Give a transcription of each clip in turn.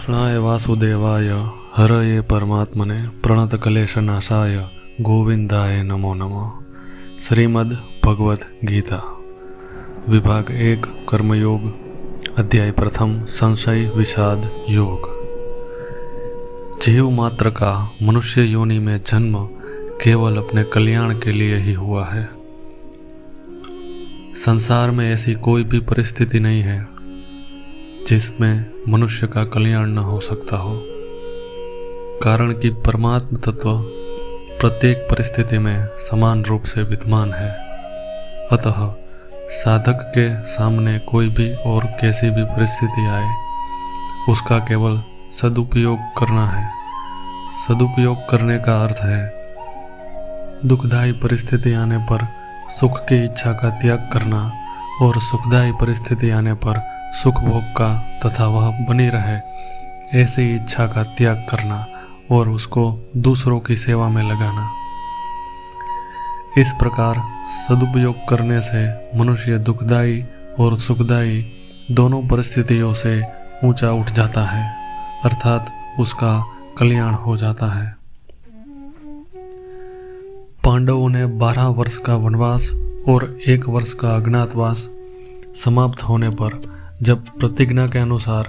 कृष्णाय वासुदेवाय हरये परमात्मने प्रणतक्लेशनाशाय गोविंदाय नमो नमः। श्रीमद् भगवद गीता विभाग 1 कर्मयोग अध्याय प्रथम संशय विषाद योग। जीव मात्र का मनुष्य योनि में जन्म केवल अपने कल्याण के लिए ही हुआ है। संसार में ऐसी कोई भी परिस्थिति नहीं है जिसमें मनुष्य का कल्याण न हो सकता हो, कारण कि परमात्म तत्व प्रत्येक परिस्थिति में समान रूप से विद्यमान है। अतः साधक के सामने कोई भी और कैसी भी परिस्थिति आए, उसका केवल सदुपयोग करना है। सदुपयोग करने का अर्थ है दुखदायी परिस्थिति आने पर सुख की इच्छा का त्याग करना और सुखदायी परिस्थिति आने पर सुख भोग का तथा वह बनी रहे ऐसी इच्छा का त्याग करना और उसको दूसरों की सेवा में लगाना। इस प्रकार सदुपयोग करने से मनुष्य दुखदायी और सुखदायी दोनों परिस्थितियों से ऊंचा उठ जाता है, अर्थात उसका कल्याण हो जाता है। पांडवों ने 12 वर्ष का वनवास और 1 वर्ष का अज्ञातवास समाप्त होने पर जब प्रतिज्ञा के अनुसार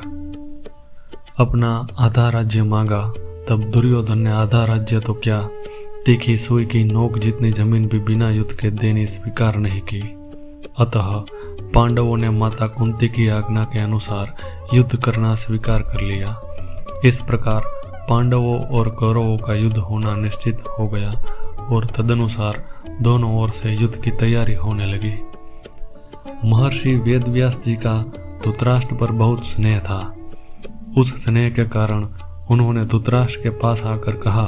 अपना आधा राज्य मांगा, तब दुर्योधन ने आधा राज्य तो क्या, तीखी सुई की नोक जितनी जमीन भी बिना युद्ध के देनी स्वीकार नहीं की। अतः पांडवों ने माता कुंती की आज्ञा के अनुसार युद्ध करना स्वीकार कर लिया। इस प्रकार पांडवों और कौरवों का युद्ध होना निश्चित हो गया और तदनुसार दोनों ओर से युद्ध की तैयारी होने लगी। महर्षि वेदव्यास जी का धृतराष्ट्र पर बहुत स्नेह था। उस स्नेह के कारण उन्होंने धृतराष्ट्र के पास आकर कहा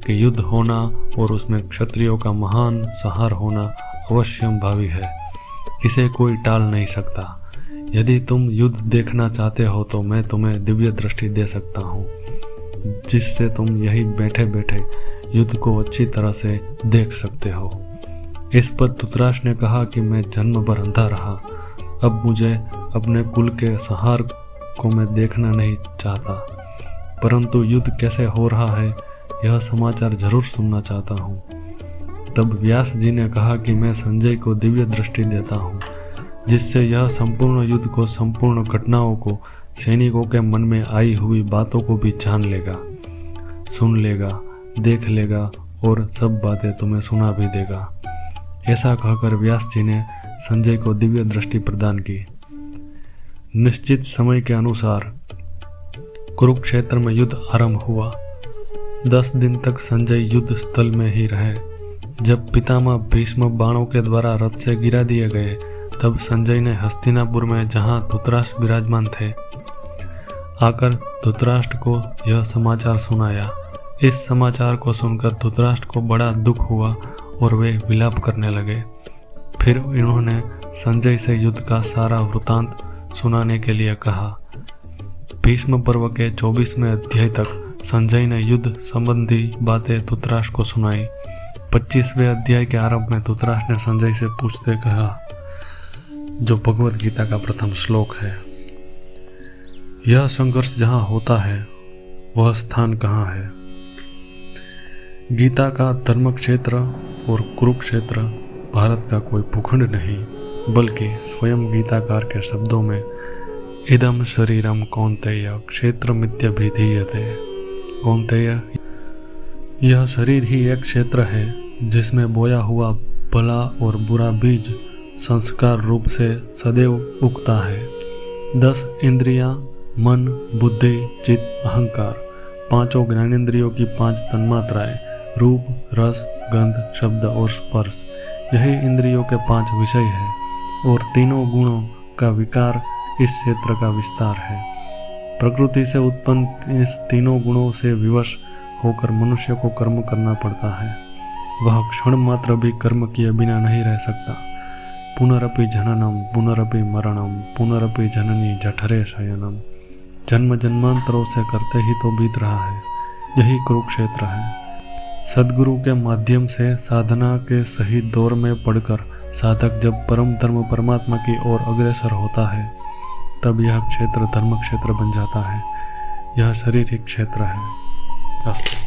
कि युद्ध होना और उसमें क्षत्रियों का महान संहार होना अवश्यम भावी है, इसे कोई टाल नहीं सकता। यदि तुम युद्ध देखना चाहते हो तो मैं तुम्हें दिव्य दृष्टि दे सकता हूँ, जिससे तुम यही बैठे बैठे युद्ध को अच्छी तरह से देख सकते हो। इस पर धृतराष्ट्र ने कहा कि मैं जन्म भर अंधा रहा, अब मुझे अपने कुल के संहार को मैं देखना नहीं चाहता, परंतु युद्ध कैसे हो रहा है यह समाचार जरूर सुनना चाहता हूँ। तब व्यास जी ने कहा कि मैं संजय को दिव्य दृष्टि देता हूँ, जिससे यह संपूर्ण युद्ध को, संपूर्ण घटनाओं को, सैनिकों के मन में आई हुई बातों को भी जान लेगा, सुन लेगा, देख लेगा और सब बातें तुम्हें सुना भी देगा। ऐसा कहकर व्यास जी ने संजय को दिव्य दृष्टि प्रदान की। निश्चित समय के अनुसार कुरुक्षेत्र में युद्ध आरंभ हुआ। 10 दिन तक संजय युद्ध स्थल में ही रहे। जब पितामह भीष्म बाणों के द्वारा रथ से गिरा दिए गए, तब संजय ने हस्तिनापुर में, जहां धृतराष्ट्र विराजमान थे, आकर धृतराष्ट्र को यह समाचार सुनाया। इस समाचार को सुनकर धृतराष्ट्र को बड़ा दुख हुआ और वे विलाप करने लगे। फिर इन्होंने संजय से युद्ध का सारा वृतांत सुनाने के लिए कहा। भीष्म पर्व के 24वें अध्याय तक संजय ने युद्ध संबंधी बातें धृतराष्ट्र को सुनाई। 25वें अध्याय के आरंभ में धृतराष्ट्र ने संजय से पूछते कहा, जो भगवद गीता का प्रथम श्लोक है, यह संघर्ष जहाँ होता है वह स्थान कहाँ है? गीता का धर्म क्षेत्र और कुरुक्षेत्र भारत का कोई भूखंड नहीं, बल्कि स्वयं गीताकार के शब्दों में इदम शरीरम कौन्तेय क्षेत्रमित्यभिधीयते। कौन्तेय, यह शरीर ही एक क्षेत्र है जिसमें बोया हुआ भला और बुरा बीज संस्कार रूप से सदैव उगता है। 10 इंद्रियां, मन, बुद्धि, चित्त, अहंकार, 5 ज्ञानेंद्रियों की 5 तन्मात्राएं, रूप, रस, गंध, शब्द और स्पर्श, यही इंद्रियों के 5 विषय है और तीनों गुणों का विकार इस क्षेत्र का विस्तार है। प्रकृति से उत्पन्न इस तीनों गुणों से विवश होकर मनुष्य को कर्म करना पड़ता है। वह क्षण मात्र भी कर्म किए बिना नहीं रह सकता। पुनरपि जननम पुनरपि मरणम पुनरपि जननी जठरे शयनम, जन्म जन्मांतरों से करते ही तो बीत रहा है, यही कुरुक्षेत्र है। सद्गुरु के माध्यम से साधना के सही दौर में पढ़कर साधक जब परम धर्म परमात्मा की ओर अग्रसर होता है, तब यह क्षेत्र धर्म क्षेत्र बन जाता है। यह शरीर ही क्षेत्र है। अस्तु।